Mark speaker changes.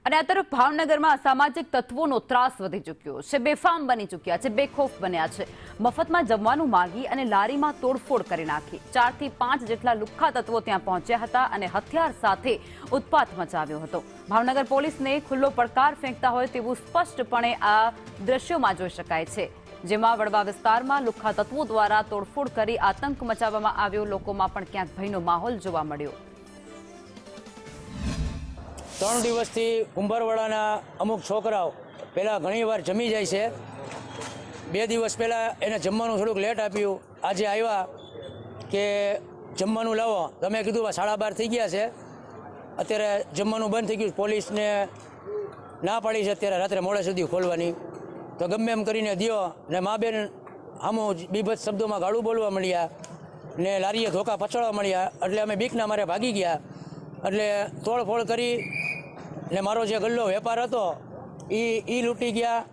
Speaker 1: અને આ તરફ ભાવનગરમાં અસામાજિક તત્વોનો ત્રાસ વધી ચૂક્યો છે। બેફામ બની ચૂક્યા છે, બેખોફ બન્યા છે। મફતમાં જમવાનું માંગી અને લારીમાં તોડફોડ કરી નાખી। 4 થી 5 જેટલા લુખ્ખા તત્વો ત્યાં પહોંચ્યા હતા અને હથિયાર સાથે ઉત્પાત મચાવ્યો હતો। ભાવનગર પોલીસને ખુલ્લો પડકાર ફેંકતા હોય તેવું સ્પષ્ટપણે આ દ્રશ્યોમાં જોઈ શકાય છે, જેમાં વડવા વિસ્તારમાં લુખ્ખા તત્વો દ્વારા તોડફોડ કરી આતંક મચાવવામાં આવ્યો। લોકોમાં પણ ક્યાંક ભયનો માહોલ જોવા મળ્યો।
Speaker 2: 3 દિવસથી ઉંબરવાડાના અમુક છોકરાઓ પહેલાં ઘણીવાર જમી જાય છે। 2 દિવસ પહેલાં એને જમવાનું થોડુંક લેટ આપ્યું। આજે આવ્યા કે જમવાનું લાવો, તમે કીધું 12:30 થઈ ગયા છે, અત્યારે જમવાનું બંધ થઈ ગયું। પોલીસને ના પાડી છે અત્યારે રાત્રે મોડે સુધી ખોલવાની, તો ગમે એમ કરીને દ્યો ને મા બેન આમો બીભત્સ શબ્દોમાં ગાળું બોલવા મળ્યા ને લારીએ ધોકા પછાડવા મળ્યા। એટલે અમે બીકના મારે ભાગી ગયા, એટલે તોડફોડ કરી ને મારો જે ગલ્લો વેપાર હતો એ લૂંટી ગયા